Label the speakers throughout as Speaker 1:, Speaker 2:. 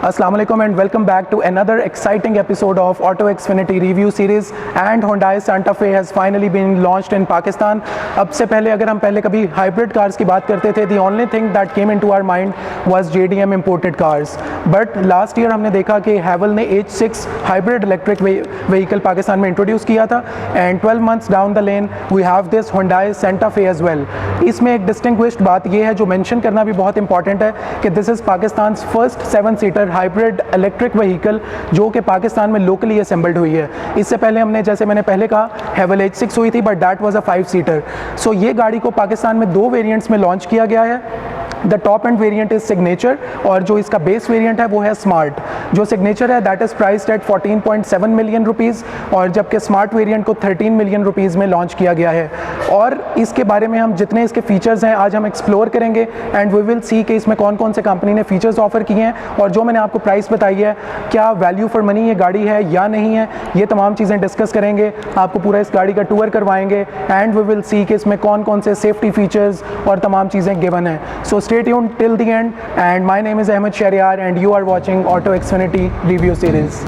Speaker 1: Assalamu alaikum and welcome back to another exciting episode of Auto Xfinity review series. And Hyundai Santa Fe has finally been launched in Pakistan. अब से पहले अगर हम पहले कभी hybrid cars की बात करते थे, the only thing that came into our mind was JDM imported cars. But last year हमने देखा कि Haval ने H6 hybrid electric vehicle Pakistan में इंट्रोड्यूस किया था. And 12 months down the lane we have this Hyundai Santa Fe as well. इसमें एक distinguished बात ये है जो मेंशन करना भी बहुत इंपॉर्टेंट है कि दिस इज़ पाकिस्तान फर्स्ट 7-सीटर हाइब्रिड इलेक्ट्रिक व्हीकल जो कि पाकिस्तान में लोकली असेंबल्ड हुई है. इससे पहले हमने, जैसे मैंने पहले कहा, हैवल H6 हुई थी, बट दैट वाज अ 5-सीटर. सो ये गाड़ी को पाकिस्तान में 2 वेरिएंट्स में लॉन्च किया गया है. The top end variant is signature और जो इसका बेस वेरिएंट है वो है स्मार्ट. जो सिग्नेचर है that is priced eight 14.7 million rupees और जबकि स्मार्ट वेरिएंट को 13 मिलियन रुपीज़ में लॉन्च किया गया है. और इसके बारे में हम जितने इसके फीचर्स हैं आज हम एक्सप्लोर करेंगे एंड वी विल सी कि इसमें कौन कौन से कंपनी ने फीचर्स ऑफर किए हैं और जो मैंने आपको प्राइस बताई है क्या वैल्यू फॉर मनी ये गाड़ी है या नहीं है. ये तमाम चीज़ें डिस्कस करेंगे, आपको पूरा इस गाड़ी का टूर करवाएंगे एंड वी विल सी कि इसमें कौन कौन से सेफ्टी फीचर्स और तमाम चीज़ें गिवन हैं. So stay tuned till the end and my name is Ahmed Shahryar and you are watching Auto Xfinity review series.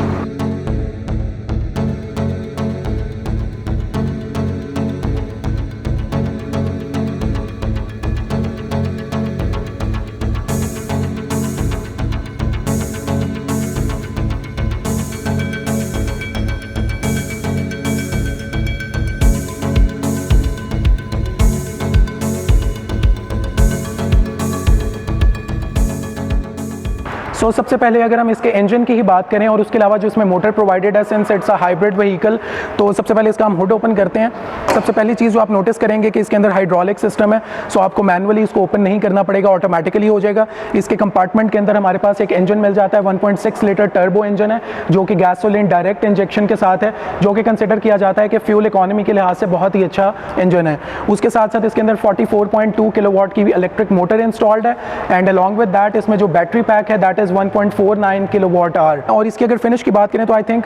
Speaker 1: सबसे पहले अगर हम इसके इंजन की ही बात करें और उसके अलावा जो इसमें मोटर प्रोवाइडेड है since it's a hybrid vehicle, तो सबसे पहले इसका हम हुड ओपन करते हैं. सबसे पहली चीज़ जो आप नोटिस करेंगे कि इसके अंदर हाइड्रोलिक सिस्टम है. सो आपको मैनुअली इसको ओपन नहीं करना पड़ेगा, ऑटोमेटिकली हो जाएगा. इसके कंपार्टमेंट के अंदर हमारे पास एक इंजन मिल जाता है. 1.6 लीटर टर्बो इंजन है जो कि गैसोलीन डायरेक्ट इंजेक्शन के साथ है, जो कि कंसिडर किया जाता है कि फ्यूल इकोनॉमी के लिहाज से बहुत ही अच्छा इंजन है. उसके साथ साथ इसके अंदर 44.2 किलोवाट की इलेक्ट्रिक मोटर इंस्टॉल्ड है एंड अलॉन्ग विद दैट इसमें जो बैटरी पैक है दैट इज़ 1.49 किलोवाट आवर. और इसकी अगर फिनिश की बात करें तो आई थिंक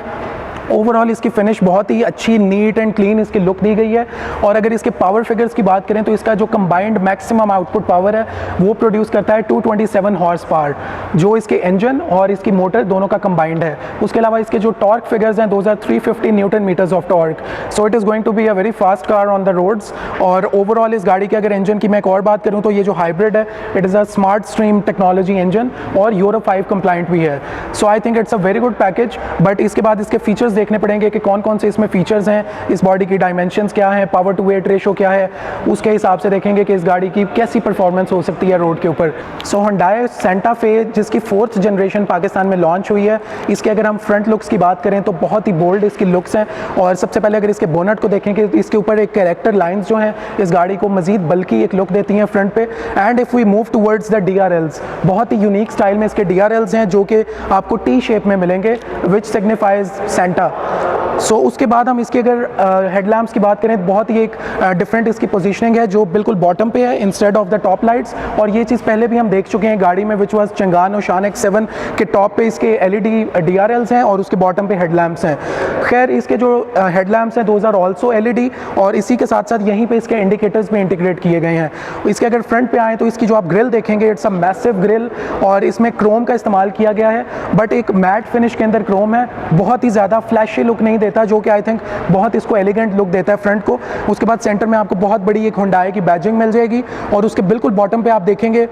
Speaker 1: ओवरऑल इसकी फिनिश बहुत ही अच्छी, नीट एंड क्लीन इसकी लुक दी गई है. और अगर इसके पावर फिगर्स की बात करें तो इसका जो कंबाइंड मैक्सिमम आउटपुट पावर है वो प्रोड्यूस करता है 227 हॉर्स पावर, जो इसके इंजन और इसकी मोटर दोनों का कंबाइंड है. उसके अलावा इसके जो टॉर्क फिगर्स हैं 350 newton metres of torque. So it is going to be a very fast car on the roads. और ओवरऑल इस गाड़ी के अगर इंजन की मैं एक और बात करूँ तो ये जो हाइब्रिड है it is a smart stream technology engine और यूरो 5 कंप्लाइंट भी है. So I think it's a very good package. But इसके बाद इसके फीचर्स देखने पड़ेंगे कि कौन कौन से इसमें फीचर्स हैं, इस बॉडी की डायमेंशंस क्या हैं, पावर टू वेट रेशो क्या है. उसके हिसाब से देखेंगे कि इस गाड़ी की कैसी परफॉर्मेंस हो सकती है रोड के ऊपर. सो Hyundai Santa Fe जिसकी 4th जनरेशन पाकिस्तान में लॉन्च हुई है, इसके अगर हम फ्रंट लुक्स की बात करें तो बहुत ही बोल्ड इसकी लुक्स हैं. और सबसे पहले अगर इसके बोनट को देखें कि इसके ऊपर एक कैरेक्टर लाइंस जो हैं इस गाड़ी को मजीद बल्कि एक लुक देती हैं फ्रंट पे. And if we move towards the DRLs, बहुत ही यूनिक स्टाइल में इसके DRLs हैं जो कि आपको T शेप में मिलेंगे विच सिग्निफाइज सेंटा. सो उसके बाद हम इसके अगर हेडलैम्प्स की बात करें, बहुत ही एक डिफरेंट इसकी पोजीशनिंग है जो बिल्कुल बॉटम पे है instead of the top lights. और ये चीज़ पहले भी हम देख चुके हैं गाड़ी में, विच वाज चंगान और शान X7 के टॉप पे इसके LED DRLs हैं और उसके बॉटम पे हेडलैम्प्स हैं. खैर इसके जो हेडलैम्प्स हैं दोज आर ऑल्सो LED और इसी के साथ साथ यहीं पर इसके इंडिकेटर्स भी इंटीग्रेट किए गए हैं. इसके अगर फ्रंट पे आएँ तो इसकी जो आप ग्रिल देखेंगे इट्स अ मैसिव ग्रिल और इसमें क्रोम का इस्तेमाल किया गया है, बट एक मैट फिनिश के अंदर क्रोम है. बहुत ही ज़्यादा फ्लैशी लुक नहीं देता जो कि आई थिंक बहुत इसको एलिगेंट लुक देता है फ्रंट को. उसके बाद सेंटर में आपको बहुत बड़ी एक Hyundai की बैजिंग मिल जाएगी और उसके बिल्कुल बॉटम पे आप देखेंगे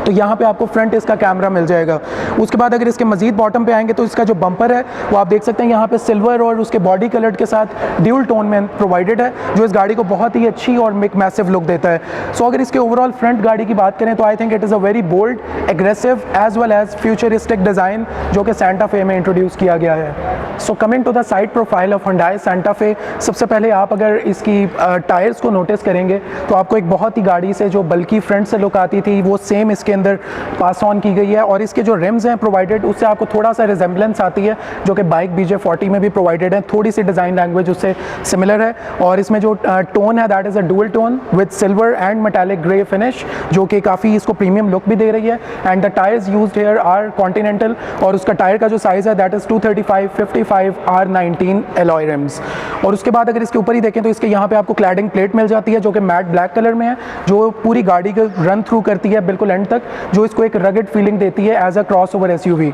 Speaker 1: तो यहाँ पे आपको फ्रंट इसका कैमरा मिल जाएगा. उसके बाद अगर इसके मजीद बॉटम पे आएंगे तो इसका जो बम्पर है वो आप देख सकते हैं यहाँ पे सिल्वर और उसके बॉडी कलर के साथ ड्यूल टोन में प्रोवाइडेड है जो इस गाड़ी को बहुत ही अच्छी और मैसिव लुक देता है. सो अगर इसके ओवरऑल फ्रंट गाड़ी की बात करें तो I think it is a very bold, aggressive as well as futuristic design जो कि Santa Fe में इंट्रोड्यूस किया गया है. So coming to the side profile of Hyundai Santa Fe, सबसे पहले आप अगर इसकी टायर्स को नोटिस करेंगे तो आपको एक बहुत ही गाड़ी से जो बल्कि फ्रंट से लुक आती थी वो सेम इसके अंदर पास ऑन की गई है. और इसके जो रिम्स हैं प्रोवाइडेड उससे आपको थोड़ा सा रिजेंबलेंस आती है जो कि बाइक BJ40 में भी प्रोवाइडेड है. थोड़ी सी डिज़ाइन लैंग्वेज उससे सिमिलर है. और इसमें जो टोन है that is a dual tone with silver and metallic grey finish जो कि काफ़ी इसको प्रीमियम लुक भी दे रही है. And the tyres used here are Continental और उसका टायर का जो साइज़ है that is 235/55 R19 alloy RIMS. और उसके बाद अगर इसके ऊपर ही देखें तो इसके यहाँ पे आपको क्लैडिंग प्लेट मिल जाती है जो कि मैट ब्लैक कलर में है, जो पूरी गाड़ी को रन थ्रू करती है बिल्कुल एंड तक, जो इसको एक रगड फीलिंग देती है as a crossover SUV.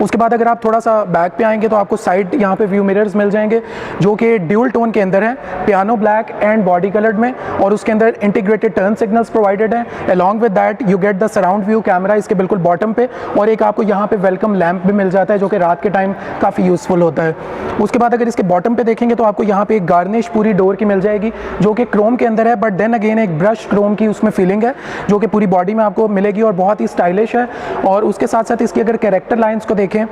Speaker 1: उसके बाद अगर आप थोड़ा सा बैक पे आएंगे तो आपको साइड यहाँ पे व्यू मिरर्स मिल जाएंगे जो कि ड्यूल टोन के अंदर हैं, piano black and body coloured में, और उसके अंदर इंटीग्रेटेड टर्न सिग्नल्स प्रोवाइडेड हैं। Along with that you get the surround view camera इसके बिल्कुल बॉटम पे, और एक आपको यहाँ पे वेलकम लैम्प भी मिल जाता है जो कि रात के टाइम काफ़ी यूज़फुल होता है। उसके बाद अगर इसके बॉटम पे देखेंगे तो आपको यहाँ पे एक गार्निश पूरी डोर की मिल जाएगी जो कि क्रोम के अंदर है, बट देन अगेन एक ब्रश क्रोम की उसमें फीलिंग है जो कि पूरी बॉडी में आपको मिलेगी और बहुत ही स्टाइलिश है। और उसके साथ साथ इसकी अगर कैरेक्टर लाइंस को देखें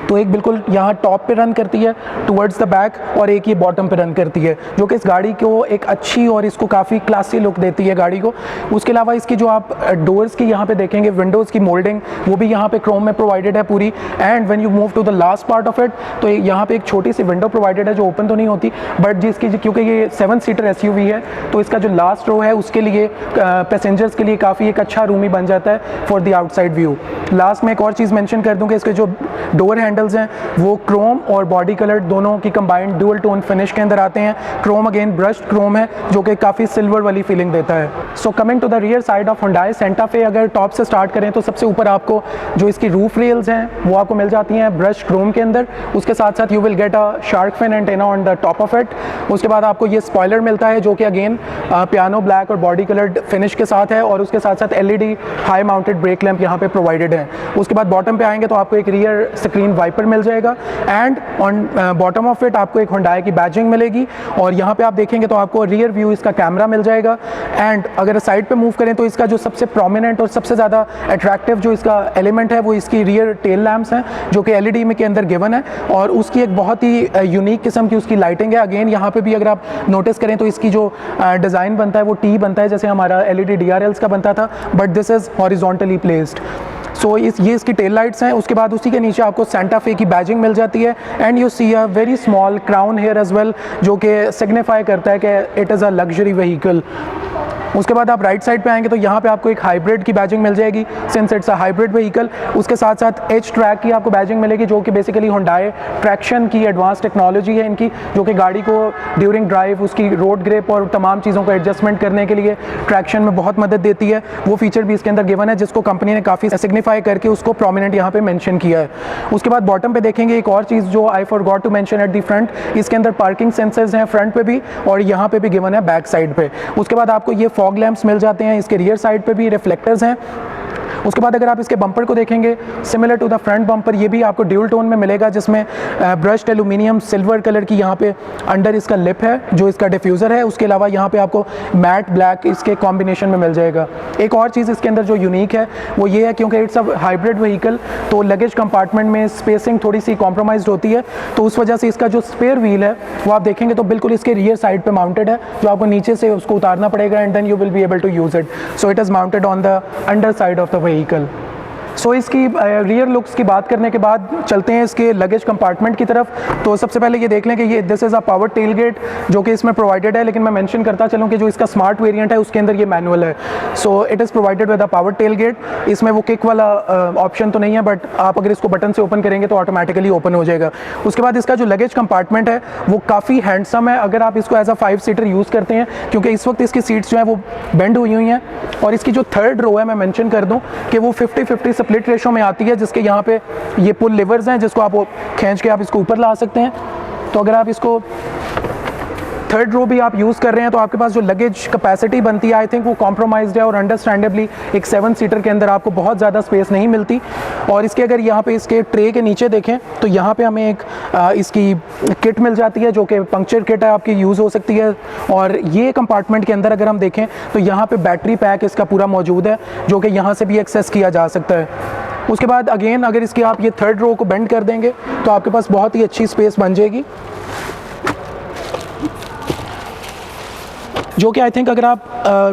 Speaker 1: तो एक बिल्कुल यहाँ टॉप पे रन करती है टुवर्ड्स द बैक, और एक ये बॉटम पे रन करती है जो कि इस गाड़ी को एक अच्छी और इसको काफ़ी क्लासी लुक देती है गाड़ी को। उसके अलावा इसकी जो आप डोर्स की यहाँ पे देखेंगे, विंडोज़ की मोल्डिंग वो भी यहाँ पे क्रोम में प्रोवाइडेड है पूरी। And when you move to the last part of it तो यहाँ पे एक छोटी सी विंडो प्रोवाइडेड है जो ओपन तो नहीं होती, बट जिसकी क्योंकि ये 7 सीटर SUV है तो इसका जो लास्ट रो है उसके लिए पैसेंजर्स के लिए काफ़ी एक अच्छा रूम ही बन जाता है for the outside view. Last में एक और चीज़ मेंशन कर दूँ कि इसके जो डोर हैंडल्स हैं वो क्रोम और बॉडी कलर दोनों की कंबाइंड डुअल टोन फिनिश के अंदर आते हैं। क्रोम अगेन ब्रश्ड क्रोम है जो कि काफ़ी सिल्वर वाली फीलिंग देता है। So coming to the rear side of Hyundai Santa Fe, अगर टॉप से स्टार्ट करें तो सबसे ऊपर आपको जो इसकी रूफ रेल्स हैं वो आपको मिल जाती हैं ब्रश क्रोम के अंदर। उसके साथ साथ you will get a shark fin antenna on the top of it. उसके बाद आपको ये स्पॉइलर मिलता है जो कि अगेन पियानो ब्लैक और बॉडी कलर्ड फिनिश के साथ है, और उसके साथ साथ LED high mounted brake lamp यहाँ पे प्रोवाइडेड है। उसके बाद बॉटम पे आएंगे तो आपको एक रियर स्क्रीन वाइपर मिल जाएगा, and on bottom of it आपको एक हुंडई की बैजिंग मिलेगी, और यहाँ पे आप देखेंगे तो आपको रियर व्यू इसका कैमरा मिल जाएगा। एंड अगर साइड पे मूव करें तो इसका जो सबसे प्रोमिनेंट और सबसे ज़्यादा अट्रैक्टिव जो इसका एलिमेंट है वो इसकी रियर टेल लैम्प्स हैं जो कि LED में के अंदर गिवन है, और उसकी एक बहुत ही यूनिक किस्म की उसकी लाइटिंग है। अगेन यहाँ पे भी अगर आप नोटिस करें तो इसकी जो डिज़ाइन बनता है वो T बनता है जैसे हमारा LED DRLs का बनता था, but this is horizontally placed. So ये इसकी टेल लाइट्स हैं। उसके बाद उसी के नीचे आपको सेंटा फे की बैजिंग मिल जाती है, and you see a very small crown here as well जो कि सिग्निफाई करता है कि it is a luxury vehicle. उसके बाद आप राइट साइड पे आएंगे तो यहाँ पे आपको एक हाइब्रिड की बैजिंग मिल जाएगी since it's a hybrid vehicle. उसके साथ साथ एच ट्रैक की आपको बैजिंग मिलेगी जो कि बेसिकली हुंडई ट्रैक्शन की एडवांस टेक्नोलॉजी है इनकी, जो कि गाड़ी को ड्यूरिंग ड्राइव उसकी रोड ग्रिप और तमाम चीज़ों को एडजस्टमेंट करने के लिए ट्रैक्शन में बहुत मदद देती है। वो फीचर भी इसके अंदर गिवन है जिसको कंपनी ने काफ़ी सिग्निफाई करके उसको प्रोमिनेंट यहाँ पे मेंशन किया है। उसके बाद बॉटम पे देखेंगे एक और चीज़ जो I forgot to mention at the front, इसके अंदर पार्किंग सेंसर्स हैं फ्रंट पे भी और यहाँ पे भी गिवन है बैक साइड पे। उसके बाद आपको ये फॉग लैंप्स मिल जाते हैं, इसके रियर साइड पे भी रिफ्लेक्टर्स हैं। उसके बाद अगर आप इसके बम्पर को देखेंगे similar to the front bumper, ये भी आपको ड्यूल टोन में मिलेगा जिसमें ब्रश्ड एल्यूमिनियम सिल्वर कलर की यहाँ पे अंडर इसका लिप है जो इसका डिफ्यूज़र है। उसके अलावा यहाँ पे आपको मैट ब्लैक इसके कॉम्बिनेशन में मिल जाएगा। एक और चीज़ इसके अंदर जो यूनिक है वो ये है क्योंकि इट्स अ हाइब्रिड व्हीकल तो लगेज कंपार्टमेंट में स्पेसिंग थोड़ी सी कॉम्प्रोमाइज़ होती है, तो उस वजह से इसका जो स्पेयर व्हील है वो आप देखेंगे तो बिल्कुल इसके रियर साइड पर माउंटेड है, जो आपको नीचे से उसको उतारना पड़ेगा and then you will be able to use it. So it is mounted on the under side of the vehicle. So इसकी रियर लुक्स की बात करने के बाद चलते हैं इसके लगेज कंपार्टमेंट की तरफ। तो सबसे पहले ये देख लें कि ये this is a power tailgate जो कि इसमें प्रोवाइडेड है, लेकिन मैं मेंशन करता चलूँ कि जो इसका स्मार्ट वेरिएंट है उसके अंदर ये मैनुअल है। So it is provided with a power tailgate. इसमें वो किक वाला ऑप्शन तो नहीं है, बट आप अगर इसको बटन से ओपन करेंगे तो ऑटोमेटिकली ओपन हो जाएगा। उसके बाद इसका जो लगेज कंपार्टमेंट है वो काफ़ी हैंडसम है अगर आप इसको एज अ 5 सीटर यूज़ करते हैं, क्योंकि इस वक्त इसकी सीट्स जो हैं वो बेंड हुई हुई हैं, और इसकी जो थर्ड रो है मैं मेंशन कर दूं कि वो 50-50 स्प्लिट रेशो में आती है, जिसके यहाँ पे ये पुल लिवर्स हैं जिसको आप खींच के आप इसको ऊपर ला सकते हैं। तो अगर आप इसको थर्ड रो भी आप यूज़ कर रहे हैं तो आपके पास जो लगेज कैपेसिटी बनती है आई थिंक वो कॉम्प्रोमाइज्ड है, और अंडरस्टैंडेबली एक 7 सीटर के अंदर आपको बहुत ज़्यादा स्पेस नहीं मिलती। और इसके अगर यहाँ पे इसके ट्रे के नीचे देखें तो यहाँ पे हमें एक इसकी किट मिल जाती है जो कि पंक्चर किट है, आपकी यूज़ हो सकती है। और ये कंपार्टमेंट के अंदर अगर हम देखें तो यहाँ पे बैटरी पैक इसका पूरा मौजूद है जो कि यहाँ से भी एक्सेस किया जा सकता है। उसके बाद अगेन अगर इसकी आप ये थर्ड रो को बेंड कर देंगे तो आपके पास बहुत ही अच्छी स्पेस बन जाएगी, जो कि आई थिंक अगर आप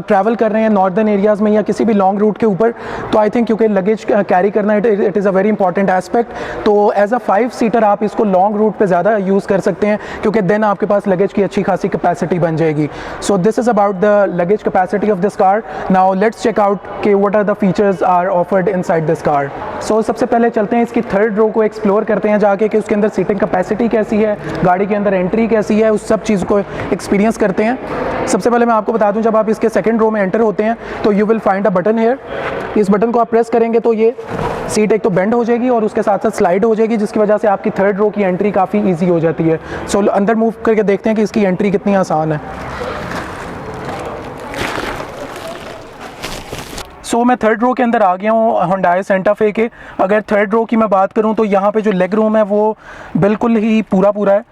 Speaker 1: ट्रैवल कर रहे हैं नॉर्दर्न एरियाज़ में या किसी भी लॉन्ग रूट के ऊपर तो आई थिंक क्योंकि लगेज कैरी करना it is a very important aspect, तो एज अ 5 सीटर आप इसको लॉन्ग रूट पे ज़्यादा यूज़ कर सकते हैं क्योंकि देन आपके पास लगेज की अच्छी खासी कैपेसिटी बन जाएगी। So this is about the luggage capacity of this car. Now let's check out कि what are the features are offered inside this car. So सबसे पहले चलते हैं इसकी थर्ड रो को एक्सप्लोर करते हैं जाके कि उसके अंदर सीटिंग कैपेसिटी कैसी है, गाड़ी के अंदर एंट्री कैसी है, उस सब चीज़ को एक्सपीरियंस करते हैं। सबसे पहले मैं आपको बता दूं जब आप इसके सेकंड रो में एंटर होते हैं तो you will find a button here. इस बटन को आप प्रेस करेंगे तो ये सीट एक तो बेंड हो जाएगी और उसके साथ साथ स्लाइड हो जाएगी, जिसकी वजह से आपकी थर्ड रो की एंट्री काफ़ी ईजी हो जाती है। सो अंदर मूव करके देखते हैं कि इसकी एंट्री कितनी आसान है। सो मैं थर्ड रो के अंदर आ गया हूँ Hyundai Santa Fe के। अगर थर्ड रो की मैं बात करूँ तो यहाँ पे जो लेग रूम है वो बिल्कुल ही पूरा है।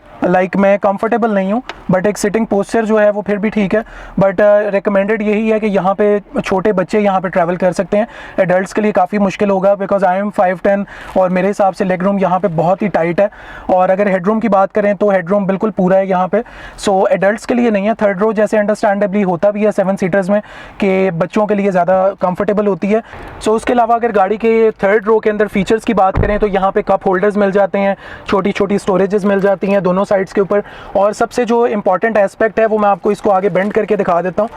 Speaker 1: मैं कंफर्टेबल नहीं हूँ, बट एक सिटिंग पोस्चर जो है वो फिर भी ठीक है। बट रिकमेंडेड यही है कि यहाँ पे छोटे बच्चे यहाँ पे ट्रैवल कर सकते हैं। एडल्ट्स के लिए काफ़ी मुश्किल होगा, बिकॉज आई एम 5'10" और मेरे हिसाब से लेग रूम यहाँ पे बहुत ही टाइट है। और अगर हेडरूम की बात करें तो हेडरूम बिल्कुल पूरा है यहाँ पे। सो एडल्ट्स के लिए नहीं है थर्ड रो, जैसे अंडरस्टैंडेबली होता भी है 7 सीटर्स में कि बच्चों के लिए ज़्यादा कंफर्टेबल होती है। सो उसके अलावा अगर गाड़ी के थर्ड रो के अंदर फीचर्स की बात करें तो यहाँ पे कप होल्डर्स मिल जाते हैं, छोटी छोटी स्टोरेजेस मिल जाती हैं दोनों साइड्स के ऊपर। और सबसे जो इंपॉर्टेंट एस्पेक्ट है वो मैं आपको इसको आगे बेंड करके दिखा देता हूँ।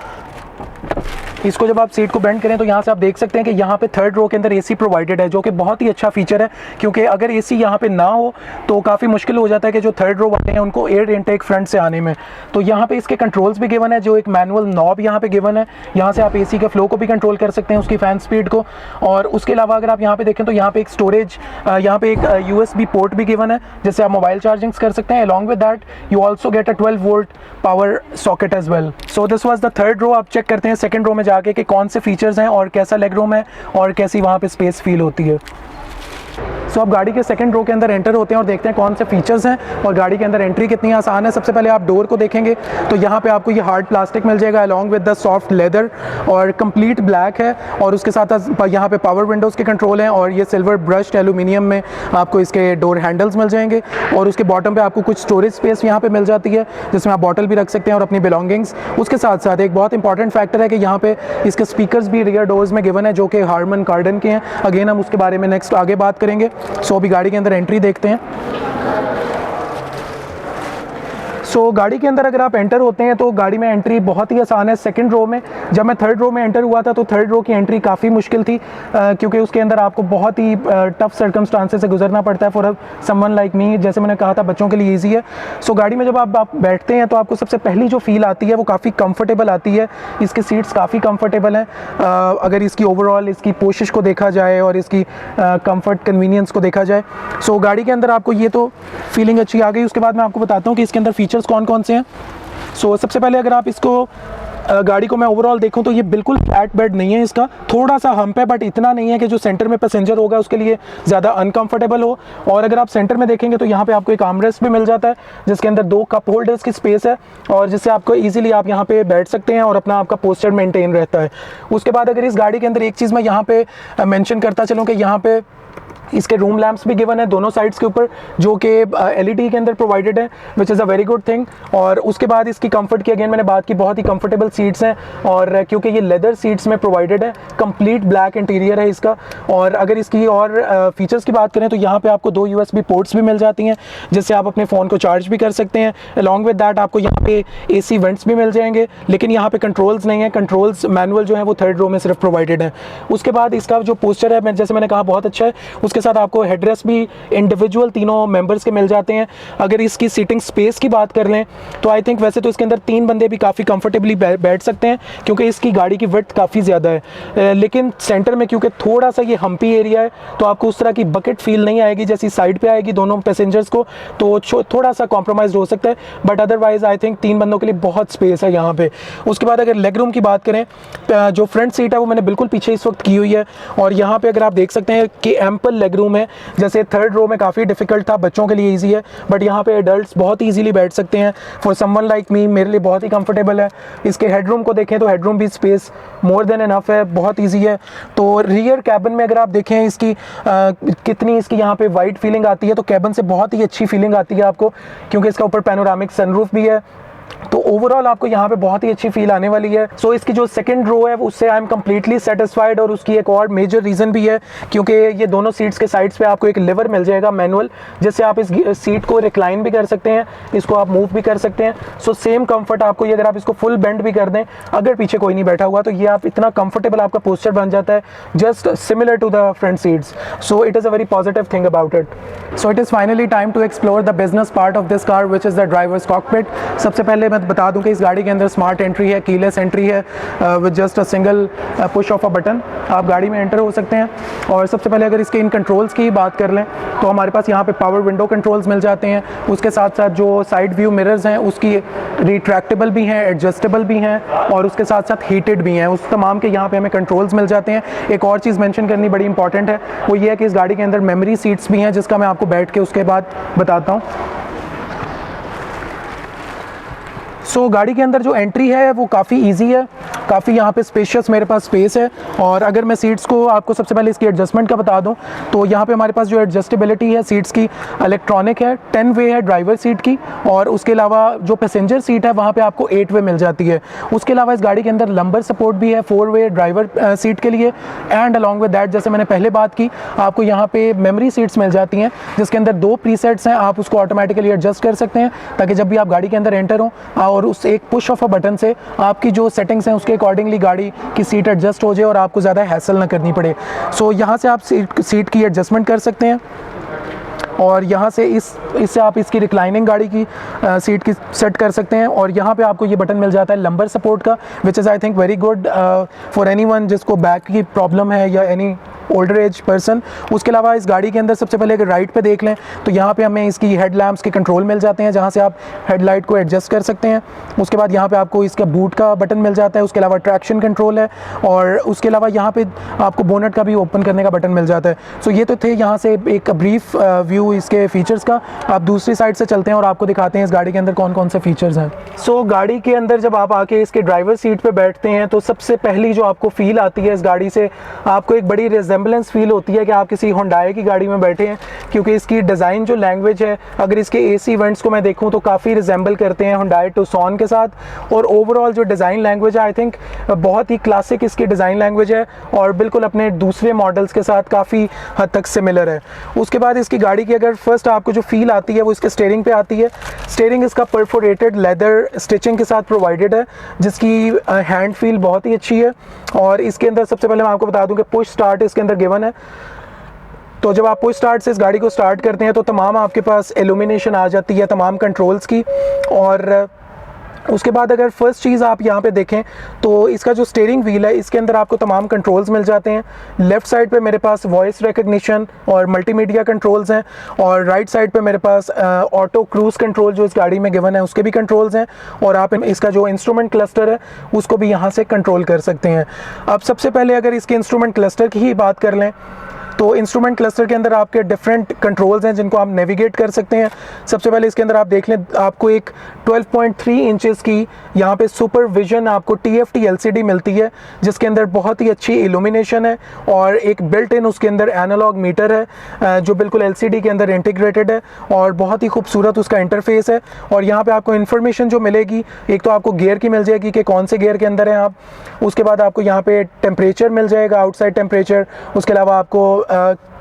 Speaker 1: इसको जब आप सीट को बेंड करें तो यहाँ से आप देख सकते हैं कि यहाँ पे थर्ड रो के अंदर एसी प्रोवाइडेड है, जो कि बहुत ही अच्छा फीचर है, क्योंकि अगर एसी यहाँ पे ना हो तो काफ़ी मुश्किल हो जाता है कि जो थर्ड रो वाले हैं उनको एयर इनटेक फ्रंट से आने में। तो यहाँ पे इसके कंट्रोल्स भी गिवन है, जो एक मैनुअल नॉब यहाँ पे गिवन है, यहाँ से आप एसी के फ्लो को भी कंट्रोल कर सकते हैं, उसकी फ़ैन स्पीड को। और उसके अलावा अगर आप यहाँ पे देखें तो यहाँ पे एक स्टोरेज, यहाँ पे एक USB पोर्ट भी गिवन है, जिससे आप मोबाइल चार्जिंग्स कर सकते हैं। Along with that you also get a 12 volt power socket as well. So this was the third row. आप चेक करते हैं सेकंड रो में जाके कि कौन से फीचर्स हैं और कैसा लेग रूम है और कैसी वहाँ पे स्पेस फील होती है। सो आप गाड़ी के सेकंड रो के अंदर एंटर होते हैं और देखते हैं कौन से फीचर्स हैं और गाड़ी के अंदर एंट्री कितनी आसान है। सबसे पहले आप डोर को देखेंगे तो यहाँ पे आपको ये हार्ड प्लास्टिक मिल जाएगा along with the soft leather, और कंप्लीट ब्लैक है। और उसके साथ यहाँ पे पावर विंडोज़ के कंट्रोल हैं और ये सिल्वर ब्रश्ड एल्यूमिनियम में आपको इसके डोर हैंडल्स मिल जाएंगे। और उसके बॉटम पे आपको कुछ स्टोरेज स्पेस यहाँ पे मिल जाती है, जिसमें आप बॉटल भी रख सकते हैं और अपनी बिलोंगिंग्स। उसके साथ साथ एक बहुत इंपॉर्टेंट फैक्टर है कि यहाँ पे इसके स्पीकर्स भी रियर डोर्स में गिवन है, जो कि हार्मन कार्डन के हैं। अगेन हम उसके बारे में नेक्स्ट आगे बात करेंगे। सो अभी गाड़ी के अंदर एंट्री देखते हैं। सो गाड़ी के अंदर अगर आप एंटर होते हैं तो गाड़ी में एंट्री बहुत ही आसान है सेकंड रो में। जब मैं थर्ड रो में एंटर हुआ था तो थर्ड रो की एंट्री काफ़ी मुश्किल थी, क्योंकि उसके अंदर आपको बहुत ही टफ सर्कमस्टांसेस से गुजरना पड़ता है फॉर समवन लाइक मी। जैसे मैंने कहा था बच्चों के लिए ईजी है। सो गाड़ी में जब आप बैठते हैं तो आपको सबसे पहली जो फील आती है वो काफ़ी कंफर्टेबल आती है। इसके सीट्स काफ़ी कंफर्टेबल हैं। अगर इसकी ओवरऑल इसकी पोशिश को देखा जाए और इसकी कंफर्ट कन्वीनियंस को देखा जाए, सो गाड़ी के अंदर आपको ये तो फीलिंग अच्छी आ गई। उसके बाद मैं आपको बताता हूँ कि इसके अंदर फीचर्स कौन कौन से हैं। सो सबसे पहले अगर आप इसको गाड़ी को मैं ओवरऑल देखूं तो ये बिल्कुल फ्लैट बेड नहीं है, इसका थोड़ा सा हम्प है, बट इतना नहीं है कि जो सेंटर में पैसेंजर होगा उसके लिए ज़्यादा अनकंफर्टेबल हो। और अगर आप सेंटर में देखेंगे तो यहाँ पे आपको एक आर्मरेस्ट भी मिल जाता है, जिसके अंदर 2 कप होल्डर्स की स्पेस है, और जिससे आपको इजीली आप यहाँ पे बैठ सकते हैं और अपना आपका पोस्चर मेंटेन रहता है। उसके बाद अगर इस गाड़ी के अंदर एक चीज़ मैं यहाँ पे मेंशन करता चलूँ कि यहाँ पे इसके रूम लैंप्स भी गिवन है दोनों साइड्स के ऊपर, जो कि LED के अंदर प्रोवाइडेड है, which is a very good thing. और उसके बाद इसकी कंफर्ट की अगेन मैंने बात की, बहुत ही कंफर्टेबल सीट्स हैं, और क्योंकि ये लेदर सीट्स में प्रोवाइडेड है, कंप्लीट ब्लैक इंटीरियर है इसका। और अगर इसकी और फीचर्स की बात करें तो यहाँ पे आपको 2 USB पोर्ट्स भी मिल जाती हैं, जिससे आप अपने फ़ोन को चार्ज भी कर सकते हैं। अलॉन्ग विद दैट आपको यहाँ पे AC वेंट्स भी मिल जाएंगे, लेकिन यहाँ पे कंट्रोल्स नहीं है। कंट्रोल्स मैनुअल जो है वो थर्ड रो में सिर्फ प्रोवाइडेड है। उसके बाद इसका जो पोस्चर है, जैसे मैंने कहा, बहुत अच्छा है। उसके साथ आपको हेडरेस्ट भी इंडिविजुअल तीनों मेंबर्स के मिल जाते हैं। अगर इसकी सीटिंग स्पेस की बात कर लें तो आई थिंक वैसे तो इसके अंदर 3 बंदे भी काफ़ी कंफर्टेबली बैठ सकते हैं, क्योंकि इसकी गाड़ी की विड्थ काफ़ी ज़्यादा है। लेकिन सेंटर में क्योंकि थोड़ा सा ये हम्पी एरिया है, तो आपको उस तरह की बकेट फील नहीं आएगी जैसी साइड पे आएगी दोनों पैसेंजर्स को, तो थोड़ा सा कॉम्प्रोमाइज़ हो सकता है। बट अदरवाइज आई थिंक 3 बंदों के लिए बहुत स्पेस है यहाँ पे। उसके बाद अगर लेग रूम की बात करें, जो फ्रंट सीट है वो मैंने बिल्कुल पीछे इस वक्त की हुई है, और यहाँ पे अगर आप देख सकते हैं कि एम्पल लेग रूम है। जैसे थर्ड रो में काफ़ी डिफिकल्ट था, बच्चों के लिए इजी है, बट यहाँ पे एडल्ट्स बहुत इजीली बैठ सकते हैं। फॉर समवन लाइक मी, मेरे लिए बहुत ही कंफर्टेबल है। इसके हेडरूम को देखें तो हेडरूम भी स्पेस मोर देन इनफ है, बहुत इजी है। तो रियर कैबिन में अगर आप देखें इसकी कितनी इसकी यहाँ पे वाइड फीलिंग आती है, तो कैबिन से बहुत ही अच्छी फीलिंग आती है आपको, क्योंकि इसका ऊपर पैनोरामिक सनरूफ भी है। तो ओवरऑल आपको यहाँ पे बहुत ही अच्छी फील आने वाली है। सो इसकी जो सेकंड रो है उससे आई एम कंप्लीटली सेटिस्फाइड, और उसकी एक और मेजर रीज़न भी है, क्योंकि ये दोनों सीट्स के साइड्स पे आपको एक लिवर मिल जाएगा मैनुअल, जिससे आप इस सीट को रिक्लाइन भी कर सकते हैं, इसको आप मूव भी कर सकते हैं। सो सेम कंफर्ट आपको ये, अगर आप इसको फुल बेंड भी कर दें, अगर पीछे कोई नहीं बैठा हुआ, तो ये आप इतना कंफर्टेबल आपका पोस्चर बन जाता है, just similar to the front seats. So it is a very positive thing about it. So it is finally time to explore the business part of this car, which is the driver's cockpit. सबसे पहले पहले मैं बता दूं कि इस गाड़ी के अंदर स्मार्ट एंट्री है, कीलेस एंट्री है, with just a single push of a button आप गाड़ी में एंटर हो सकते हैं। और सबसे पहले अगर इसके इन कंट्रोल्स की बात कर लें तो हमारे पास यहाँ पे पावर विंडो कंट्रोल्स मिल जाते हैं। उसके साथ साथ जो साइड व्यू मिरर्स हैं उसकी रिट्रैक्टेबल भी हैं, एडजस्टेबल भी हैं और उसके साथ साथ हीटेड भी हैं। उस तमाम के यहाँ पे हमें कंट्रोल्स मिल जाते हैं। एक और चीज़ मेंशन करनी बड़ी इंपॉर्टेंट है, वो ये है कि इस गाड़ी के अंदर मेमोरी सीट्स भी हैं, जिसका मैं आपको बैठ के उसके बाद बताता हूँ। सो गाड़ी के अंदर जो एंट्री है वो काफ़ी इजी है, काफ़ी यहाँ पे स्पेशियस मेरे पास स्पेस है। और अगर मैं सीट्स को आपको सबसे पहले इसकी एडजस्टमेंट का बता दूँ तो यहाँ पे हमारे पास जो एडजस्टेबिलिटी है सीट्स की इलेक्ट्रॉनिक है, 10 वे है ड्राइवर सीट की, और उसके अलावा जो पैसेंजर सीट है वहाँ पे आपको 8 वे मिल जाती है। उसके अलावा इस गाड़ी के अंदर लंबर सपोर्ट भी है 4 वे ड्राइवर सीट के लिए। एंड अलॉन्ग विद दैट, जैसे मैंने पहले बात की, आपको यहाँ पे मेमोरी सीट्स मिल जाती हैं जिसके अंदर 2 प्रीसेट्स हैं, आप उसको ऑटोमेटिकली एडजस्ट कर सकते हैं ताकि जब भी आप गाड़ी के अंदर एंटर हो और उस एक पुश ऑफ अ बटन से आपकी जो सेटिंग्स हैं उसके अकॉर्डिंगली गाड़ी की सीट एडजस्ट हो जाए और आपको ज़्यादा हैसल ना करनी पड़े। सो यहाँ से आप सीट की एडजस्टमेंट कर सकते हैं और यहाँ से इससे आप इसकी रिक्लाइनिंग गाड़ी की सीट की सेट कर सकते हैं। और यहाँ पे आपको ये बटन मिल जाता है लंबर सपोर्ट का, which is I think very good for anyone जिसको बैक की प्रॉब्लम है या एनी ओल्डर एज पर्सन। उसके अलावा इस गाड़ी के अंदर सबसे पहले अगर राइट पे देख लें तो यहाँ पे हमें इसकी हेड लैम्प्स के कंट्रोल मिल जाते हैं, जहाँ से आप हेडलाइट को एडजस्ट कर सकते हैं। उसके बाद यहाँ पे आपको इसका बूट का बटन मिल जाता है, उसके अलावा ट्रैक्शन कंट्रोल है और उसके अलावा यहाँ पे आपको बोनट का भी ओपन करने का बटन मिल जाता है। सो ये तो थे यहाँ से एक ब्रीफ व्यू इसके फीचर्स का। आप दूसरी साइड से चलते हैं और आपको दिखाते हैं इस गाड़ी के अंदर कौन कौन से फीचर्स हैं। सो गाड़ी के अंदर जब आप आके इसके ड्राइवर सीट पे बैठते हैं तो सबसे पहली जो आपको फील आती है इस गाड़ी से, आपको एक बड़ी रिजेंबलेंस फील होती है कि आप किसी होंडाई की गाड़ी में बैठे हैं, क्योंकि इसकी डिज़ाइन जो लैंग्वेज है, अगर इसके एसी वेंट्स को मैं देखूं तो काफ़ी रिजेंबल करते हैं होंडाई टूसॉन के साथ। और ओवरऑल जो डिज़ाइन लैंग्वेज है आई थिंक बहुत ही क्लासिक इसकी डिज़ाइन लैंग्वेज है और बिल्कुल अपने दूसरे मॉडल्स के साथ काफ़ी हद तक सिमिलर है। उसके बाद इसकी गाड़ी की अगर फर्स्ट आपको जो फील आती है वो इसके स्टीयरिंग पे आती है। स्टीयरिंग इसका परफोरेटेड लेदर स्टिचिंग के साथ प्रोवाइडेड है जिसकी हैंड फील बहुत ही अच्छी है। और इसके अंदर सबसे पहले मैं आपको बता दूं कि पुश स्टार्ट इसके अंदर गिवन है, तो जब आप पुश स्टार्ट से इस गाड़ी को स्टार्ट करते हैं तो तमाम आपके पास इल्यूमिनेशन आ जाती है तमाम कंट्रोल्स की। और उसके बाद अगर फर्स्ट चीज़ आप यहाँ पे देखें तो इसका जो स्टीयरिंग व्हील है इसके अंदर आपको तमाम कंट्रोल्स मिल जाते हैं। लेफ़्ट साइड पे मेरे पास वॉइस रिकग्निशन और मल्टीमीडिया कंट्रोल्स हैं और राइट साइड पे मेरे पास ऑटो क्रूज़ कंट्रोल जो इस गाड़ी में गिवन है उसके भी कंट्रोल्स हैं। और आप इसका जो इंस्ट्रूमेंट क्लस्टर है उसको भी यहाँ से कंट्रोल कर सकते हैं। अब सबसे पहले अगर इसके इंस्ट्रूमेंट क्लस्टर की ही बात कर लें तो इंस्ट्रूमेंट क्लस्टर के अंदर आपके डिफरेंट कंट्रोल्स हैं जिनको आप नेविगेट कर सकते हैं। सबसे पहले इसके अंदर आप देख लें, आपको एक 12.3 इंचेस की यहाँ पे सुपर विजन आपको TFT LCD मिलती है जिसके अंदर बहुत ही अच्छी इल्यूमिनेशन है और एक बिल्ट इन उसके अंदर एनालॉग मीटर है जो बिल्कुल LCD के अंदर इंटीग्रेटेड है और बहुत ही खूबसूरत उसका इंटरफेस है। और यहाँ पे आपको इन्फॉर्मेशन जो मिलेगी, एक तो आपको गियर की मिल जाएगी कि कौन से गियर के अंदर हैं आप, उसके बाद आपको यहाँ पे टेम्परेचर मिल जाएगा, आउटसाइड टेम्परेचर, उसके अलावा आपको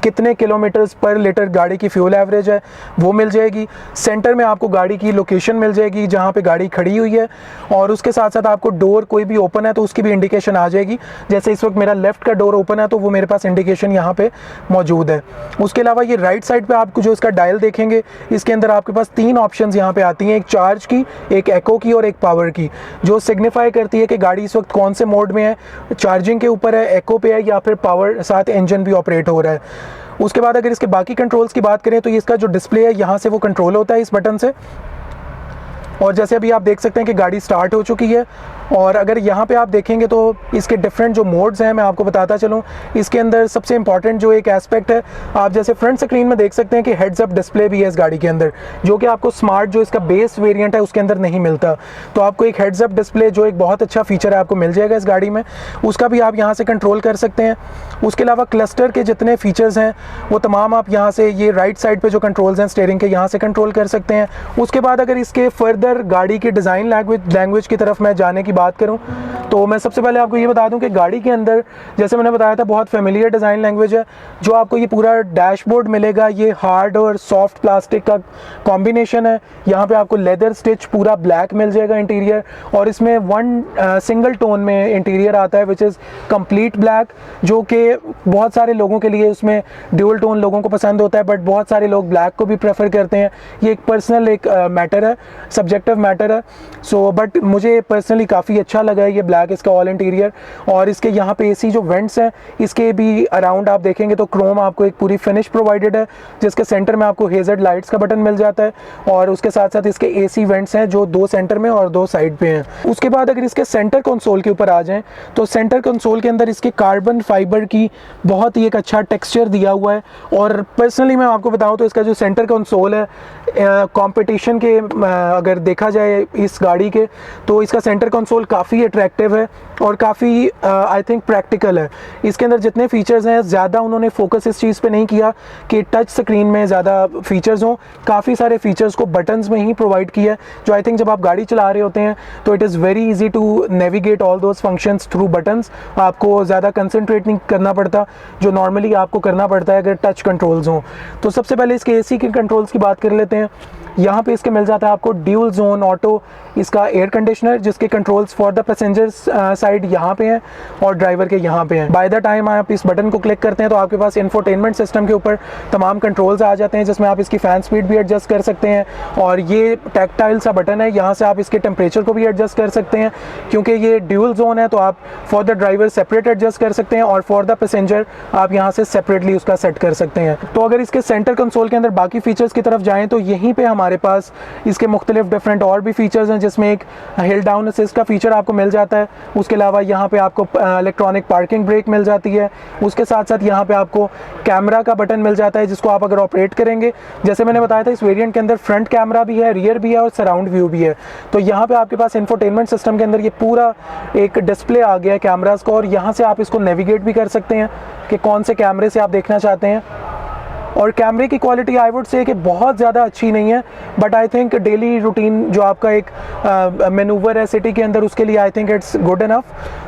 Speaker 1: कितने किलोमीटर्स पर लीटर गाड़ी की फ्यूल एवरेज है वो मिल जाएगी। सेंटर में आपको गाड़ी की लोकेशन मिल जाएगी जहाँ पे गाड़ी खड़ी हुई है और उसके साथ साथ आपको डोर कोई भी ओपन है तो उसकी भी इंडिकेशन आ जाएगी। जैसे इस वक्त मेरा लेफ़्ट का डोर ओपन है तो वो मेरे पास इंडिकेशन यहाँ पे मौजूद है। उसके अलावा ये राइट साइड पे आपको जो इसका डायल देखेंगे इसके अंदर आपके पास 3 ऑप्शंस यहाँ पे आती हैं, एक चार्ज की, एक एको की और एक पावर की, जो सिग्निफाई करती है कि गाड़ी इस वक्त कौन से मोड में है, चार्जिंग के ऊपर है, एको पे है या फिर पावर साथ इंजन भी ऑपरेट हो रहा है। उसके बाद अगर इसके बाकी कंट्रोल्स की बात करें तो ये इसका जो डिस्प्ले है यहाँ से वो कंट्रोल होता है इस बटन से। और जैसे अभी आप देख सकते हैं कि गाड़ी स्टार्ट हो चुकी है। और अगर यहाँ पे आप देखेंगे तो इसके डिफरेंट जो मोड्स हैं मैं आपको बताता चलूँ। इसके अंदर सबसे इंपॉर्टेंट जो एक एस्पेक्ट है, आप जैसे फ्रंट स्क्रीन में देख सकते हैं कि हेड्स अप डिस्प्ले भी है इस गाड़ी के अंदर, जो कि आपको स्मार्ट जो इसका बेस वेरिएंट है उसके अंदर नहीं मिलता। तो आपको एक हेड्स अप डिस्प्ले जो एक बहुत अच्छा फीचर है आपको मिल जाएगा इस गाड़ी में, उसका भी आप यहाँ से कंट्रोल कर सकते हैं। उसके अलावा क्लस्टर के जितने फीचर्स हैं वो तमाम आप यहाँ से, ये राइट साइड पे जो कंट्रोल्स हैं स्टीयरिंग के, यहाँ से कंट्रोल कर सकते हैं। उसके बाद अगर इसके फर्दर गाड़ी की डिज़ाइन लैंग्वेज की तरफ मैं जाने की बात करूं तो मैं सबसे पहले आपको ये बता दूं कि गाड़ी के अंदर जैसे मैंने बताया था बहुत फेमिलियर डिज़ाइन लैंग्वेज है। जो आपको ये पूरा डैशबोर्ड मिलेगा ये हार्ड और सॉफ्ट प्लास्टिक का कॉम्बिनेशन है। यहाँ पे आपको लेदर स्टिच पूरा ब्लैक मिल जाएगा इंटीरियर, और इसमें वन सिंगल टोन में इंटीरियर आता है विच इज़ कंप्लीट ब्लैक, जो कि बहुत सारे लोगों के लिए उसमें ड्यूल टोन लोगों को पसंद होता है, बट बहुत सारे लोग ब्लैक को भी प्रेफर करते हैं। ये एक पर्सनल एक मैटर है, सब्जेक्टिव मैटर है। सो बट मुझे पर्सनली काफ़ी अच्छा लगा है ये ब्लैक इसका ऑल इंटीरियर। और इसके यहाँ पे एसी जो वेंट्स हैं इसके भी अराउंड आप देखेंगे तो क्रोम आपको एक पूरी फिनिश प्रोवाइडेड है, जिसके सेंटर में आपको हेजर्ड लाइट्स का बटन मिल जाता है, और उसके साथ साथ इसके एसी वेंट्स हैं जो 2 सेंटर में और 2 साइड पे हैं। उसके बाद अगर इसके सेंटर कंसोल के ऊपर आ जाएं तो सेंटर कंसोल के अंदर इसके कार्बन फाइबर की बहुत ही एक अच्छा टेक्सचर दिया हुआ है। और पर्सनली मैं आपको बताऊं तो इसका जो सेंटर कंसोल है कंपटीशन के अगर देखा जाए इस गाड़ी के, तो इसका सेंटर कंसोल काफ़ी अट्रैक्टिव है और काफ़ी आई थिंक प्रैक्टिकल है। इसके अंदर जितने फीचर्स हैं ज़्यादा उन्होंने फोकस इस चीज़ पे नहीं किया कि टच स्क्रीन में ज़्यादा फीचर्स हों, काफ़ी सारे फीचर्स को बटन्स में ही प्रोवाइड किया है, जो आई थिंक जब आप गाड़ी चला रहे होते हैं तो it is very easy to navigate all those functions through buttons. आपको ज़्यादा कंसंट्रेट नहीं करना पड़ता जो नॉर्मली आपको करना पड़ता है अगर टच कंट्रोल्स हों। तो सबसे पहले इसके एसी के कंट्रोल्स की बात कर लेते हैं। यहाँ पे इसके मिल जाता है आपको ड्यूल जोन ऑटो इसका एयर कंडीशनर, जिसके controls for the passengers side यहाँ पे हैं और ड्राइवर के यहाँ पे हैं। बाय द टाइम आप इस बटन को क्लिक करते हैं तो आपके पास इंफोटेनमेंट सिस्टम के ऊपर तमाम कंट्रोल्स आ जाते हैं, जिसमें आप इसकी फ़ैन स्पीड भी एडजस्ट कर सकते हैं। और ये टैक्टाइल सा बटन है, यहाँ से आप इसके टेम्परेचर को भी एडजस्ट कर सकते हैं। क्योंकि ये ड्यूल जोन है तो आप for the driver separate adjust कर सकते हैं और फॉर द पैसेंजर आप यहाँ से सेपरेटली उसका सेट कर सकते हैं। तो अगर इसके सेंटर कंसोल के अंदर बाकी फीचर्स की तरफ जाएँ तो यहीं पर हमारे पास इसके मुख्तलिफ डिफरेंट और भी फीचर्स हैं, जिसमें एक हिल डाउन असिस्ट का फीचर आपको मिल जाता है। उसके अलावा यहाँ पे आपको इलेक्ट्रॉनिक पार्किंग ब्रेक मिल जाती है। उसके साथ साथ यहाँ पे आपको कैमरा का बटन मिल जाता है, जिसको आप अगर ऑपरेट करेंगे, जैसे मैंने बताया था इस वेरिएंट के अंदर फ्रंट कैमरा भी है, रियर भी है और सराउंड व्यू भी है। तो यहाँ पे आपके पास इंफोटेनमेंट सिस्टम के अंदर ये पूरा एक डिस्प्ले आ गया है कैमराज का, और यहाँ से आप इसको नेविगेट भी कर सकते हैं कि कौन से कैमरे से आप देखना चाहते हैं। और कैमरे की क्वालिटी आई वुड से कि बहुत ज़्यादा अच्छी नहीं है, but I think daily routine जो आपका एक मैनूवर है सिटी के अंदर उसके लिए आई थिंक इट्स गुड इनफ।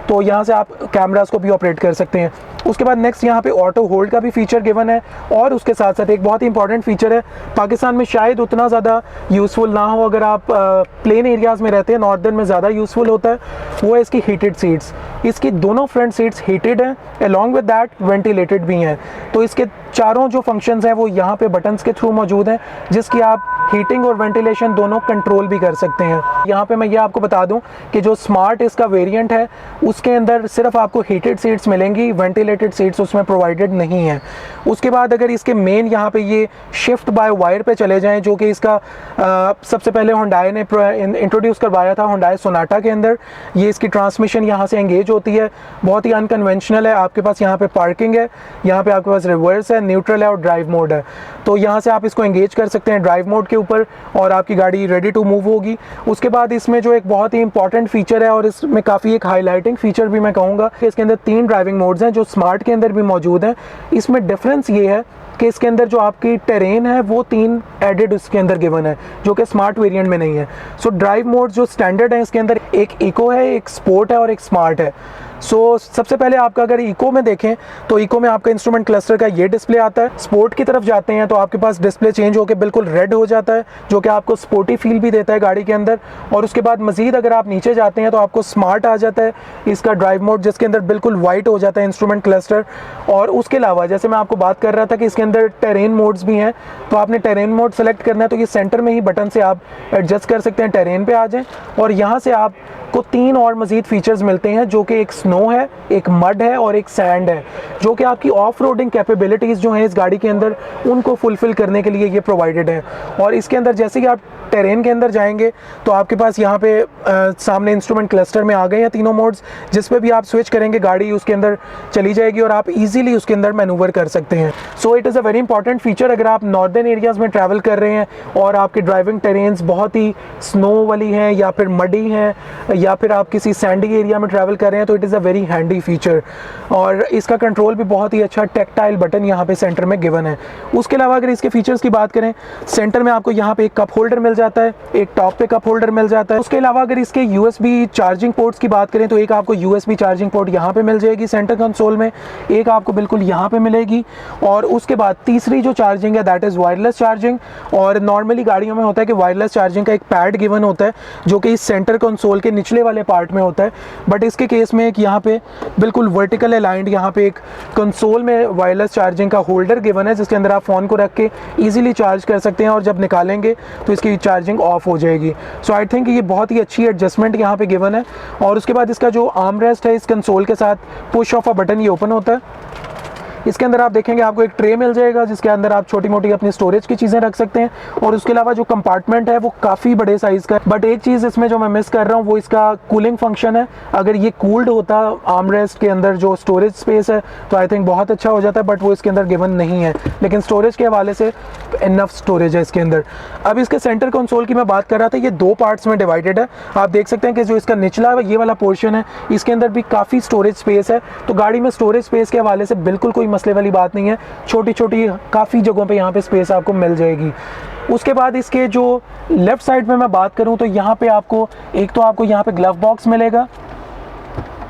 Speaker 1: तो यहाँ से आप कैमरास को भी ऑपरेट कर सकते हैं। उसके बाद नेक्स्ट यहाँ पे ऑटो होल्ड का भी फीचर गिवन है, और उसके साथ साथ एक बहुत ही इंपॉर्टेंट फीचर है, पाकिस्तान में शायद उतना ज़्यादा यूज़फुल ना हो, अगर आप प्लेन एरियाज़ में रहते हैं, नॉर्दर्न में ज़्यादा यूज़फुल होता है, वो है इसकी हीटेड सीट्स। इसकी दोनों फ्रंट सीट्स हीटेड हैं, अलॉन्ग विद दैट वेंटिलेटेड भी हैं। तो इसके चारों जो फंक्शंस हैं वो यहाँ पे बटन्स के थ्रू मौजूद हैं, जिसकी आप हीटिंग और वेंटिलेशन दोनों कंट्रोल भी कर सकते हैं। यहाँ पे मैं ये आपको बता दूं कि जो स्मार्ट इसका वेरिएंट है उसके अंदर सिर्फ आपको हीटेड सीट्स मिलेंगी, वेंटिलेटेड सीट्स उसमें प्रोवाइडेड नहीं है। उसके बाद अगर इसके मेन यहाँ पे ये शिफ्ट बाय वायर पे चले जाएं, जो कि इसका सबसे पहले हुंडई ने इंट्रोड्यूस करवाया था हुंडई सोनाटा के अंदर। ये इसकी ट्रांसमिशन यहाँ से एंगेज होती है, बहुत ही अनकन्वेंशनल है। आपके पास यहाँ पे पार्किंग है, यहाँ पे आपके पास रिवर्स है, न्यूट्रल है और ड्राइव मोड है। तो यहाँ से आप इसको एंगेज कर सकते हैं ड्राइव मोड के ऊपर और आपकी गाड़ी रेडी टू मूव होगी। उसके बाद इसमें जो एक बहुत ही इंपॉर्टेंट फीचर है और इसमें काफ़ी एक हाईलाइटिंग फीचर भी मैं कहूँगा कि इसके अंदर 3 ड्राइविंग मोड्स हैं जो स्मार्ट के अंदर भी मौजूद हैं। इसमें डिफरेंस ये है कि इसके अंदर जो आपकी टेरेन है वो 3 एडेड इसके अंदर गिवन है, जो कि स्मार्ट वेरिएंट में नहीं है। सो ड्राइव मोड जो स्टैंडर्ड है इसके अंदर एक इको है, एक स्पोर्ट है और एक स्मार्ट है। सो सबसे पहले आपका अगर इको में देखें तो इको में आपका इंस्ट्रूमेंट क्लस्टर का ये डिस्प्ले आता है। स्पोर्ट की तरफ जाते हैं तो आपके पास डिस्प्ले चेंज होकर बिल्कुल रेड हो जाता है, जो कि आपको स्पोर्टी फील भी देता है गाड़ी के अंदर। और उसके बाद मजीद अगर आप नीचे जाते हैं तो आपको स्मार्ट आ जाता है इसका ड्राइव मोड, जिसके अंदर बिल्कुल वाइट हो जाता है इंस्ट्रूमेंट क्लस्टर। और उसके अलावा जैसे मैं आपको बात कर रहा था कि इसके अंदर टेरेन मोड्स भी हैं, तो आपने टेरेन मोड सेलेक्ट करना है तो ये सेंटर में ही बटन से आप एडजस्ट कर सकते हैं, टेरेन पे आ जाएं। और यहाँ से आपको 3 और मजीद फीचर्स मिलते हैं, जो कि एक स्नो है, एक मड है और एक सैंड है, जो कि आपकी ऑफ रोडिंग कैपेबिलिटीज़ जो हैं इस गाड़ी के अंदर उनको फुलफिल करने के लिए ये प्रोवाइडेड है। और इसके अंदर जैसे कि आप टेरेन के अंदर जाएंगे तो आपके पास यहाँ पे सामने इंस्ट्रूमेंट क्लस्टर में आ गए हैं तीनों मोड्स, जिस पे भी आप स्विच करेंगे गाड़ी उसके अंदर चली जाएगी और आप इजीली उसके अंदर मैनूवर कर सकते हैं। सो it is a very important feature अगर आप नॉर्दर्न एरियाज़ में ट्रैवल कर रहे हैं और आपकी ड्राइविंग टेरेन्स बहुत ही स्नो वाली हैं या फिर मडी हैं या फिर आप किसी सैंडी एरिया में ट्रैवल कर रहे हैं, तो it is a very handy feature. और इसका कंट्रोल भी बहुत ही अच्छा, टेक्टाइल बटन यहाँ पे सेंटर में गिवन है। उसके अलावा अगर इसके फीचर्स की बात करें, सेंटर में आपको यहाँ पे एक कप होल्डर मिल जाता है, एक टॉप पे कप होल्डर मिल जाता है। उसके अलावा अगर इसके USB चार्जिंग पोर्ट्स की बात करें तो एक आपको USB चार्जिंग पोर्ट यहाँ पे मिल जाएगी सेंटर कंसोल में, एक आपको बिल्कुल यहाँ पे मिलेगी। और उसके बाद तीसरी जो चार्जिंग है दैट इज़ वायरलेस चार्जिंग। और नॉर्मली गाड़ियों में होता है कि वायरलेस चार्जिंग का एक पैड गिवन होता है जो कि इस सेंटर कंसोल के निचले वाले पार्ट में होता है, बट इसके केस में एक यहाँ पे बिल्कुल वर्टिकल अलाइंड यहाँ पे एक कंसोल में वायरलेस चार्जिंग का होल्डर गिवन है जिसके अंदर आप फ़ोन को रख के ईजिली चार्ज कर सकते हैं और जब निकालेंगे तो इसकी चार्जिंग ऑफ हो जाएगी। सो आई थिंक ये बहुत ही अच्छी एडजस्टमेंट यहाँ पे गिवन है। और उसके बाद इसका जो आर्म रेस्ट है इस कंसोल के साथ पुश ऑफ अ बटन ये ओपन होता है। इसके अंदर आप देखेंगे आपको एक ट्रे मिल जाएगा जिसके अंदर आप छोटी मोटी अपनी स्टोरेज की चीज़ें रख सकते हैं। और उसके अलावा जो कंपार्टमेंट है वो काफ़ी बड़े साइज़ का है, बट एक चीज़ इसमें जो मैं मिस कर रहा हूँ वो इसका कूलिंग फंक्शन है। अगर ये कूल्ड होता आर्म रेस्ट के अंदर जो स्टोरेज स्पेस है तो आई थिंक बहुत अच्छा हो जाता है, बट वो इसके अंदर गिवन नहीं है। लेकिन स्टोरेज के हवाले से इनफ स्टोरेज है इसके अंदर। अब इसके सेंटर कंसोल की मैं बात कर रहा था, ये दो पार्ट्स में डिवाइडेड है। आप देख सकते हैं कि जो इसका निचला ये वाला पोर्शन है इसके अंदर भी काफ़ी स्टोरेज स्पेस है, तो गाड़ी में स्टोरेज स्पेस के हवाले से बिल्कुल कोई मसले वाली बात नहीं है। छोटी छोटी काफ़ी जगहों पे यहाँ पे स्पेस आपको मिल जाएगी। उसके बाद इसके जो लेफ़्ट साइड में मैं बात करूँ तो यहाँ पे आपको एक तो आपको यहाँ पे ग्लव बॉक्स मिलेगा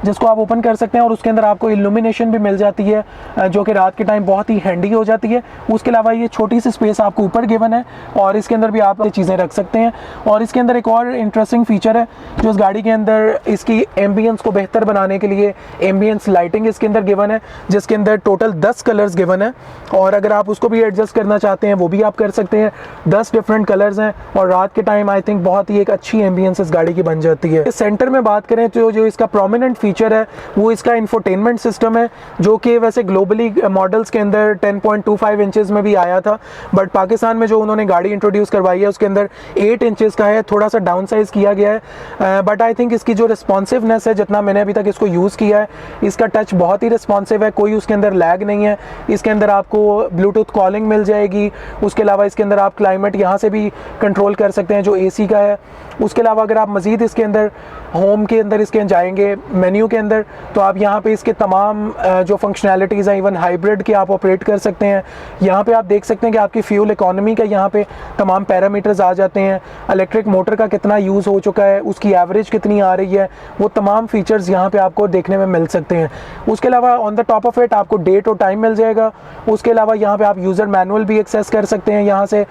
Speaker 1: जिसको आप ओपन कर सकते हैं और उसके अंदर आपको इल्यूमिनेशन भी मिल जाती है जो कि रात के टाइम बहुत ही हैंडी हो जाती है। उसके अलावा ये छोटी सी स्पेस आपको ऊपर गिवन है और इसके अंदर भी आप चीज़ें रख सकते हैं। और इसके अंदर एक और इंटरेस्टिंग फीचर है जो इस गाड़ी के अंदर इसकी एम्बियंस को बेहतर बनाने के लिए एम्बियंस लाइटिंग इसके अंदर गिवन है जिसके अंदर टोटल 10 कलर्स गिवन है। और अगर आप उसको भी एडजस्ट करना चाहते हैं वो भी आप कर सकते हैं। 10 डिफरेंट कलर्स हैं और रात के टाइम आई थिंक बहुत ही एक अच्छी एम्बियंस इस गाड़ी की बन जाती है। सेंटर में बात करें तो जो इसका प्रोमिनेंट फीचर है वो इसका इंफोटेनमेंट सिस्टम है जो कि वैसे ग्लोबली मॉडल्स के अंदर 10.25 इंचेस में भी आया था, बट पाकिस्तान में जो उन्होंने गाड़ी इंट्रोड्यूस करवाई है उसके अंदर 8 इंचेस का है, थोड़ा सा डाउन साइज किया गया है। बट आई थिंक इसकी जो रिस्पॉन्सिवनेस है, जितना मैंने अभी तक इसको यूज़ किया है, इसका टच बहुत ही रिस्पॉन्सिव है, कोई उसके अंदर लैग नहीं है। इसके अंदर आपको ब्लूटूथ कॉलिंग मिल जाएगी। उसके अलावा इसके अंदर आप क्लाइमेट यहाँ से भी कंट्रोल कर सकते हैं जो AC का है। उसके अलावा अगर आप मज़ीद इसके अंदर होम के अंदर इसके जाएंगे मेन्यू के अंदर तो आप यहाँ पे इसके तमाम जो फंक्शनैलिटीज़ हैं इवन हाइब्रिड की आप ऑपरेट कर सकते हैं। यहाँ पे आप देख सकते हैं कि आपकी फ्यूल इकोनॉमी का यहाँ पे तमाम पैरामीटर्स आ जाते हैं, इलेक्ट्रिक मोटर का कितना यूज़ हो चुका है, उसकी एवरेज कितनी आ रही है, वो तमाम फीचर्स यहाँ पे आपको देखने में मिल सकते हैं। उसके अलावा on the top of it आपको डेट और टाइम मिल जाएगा। उसके अलावा यहाँ पे आप यूज़र मैनुअल भी एक्सेस कर सकते हैं यहाँ से।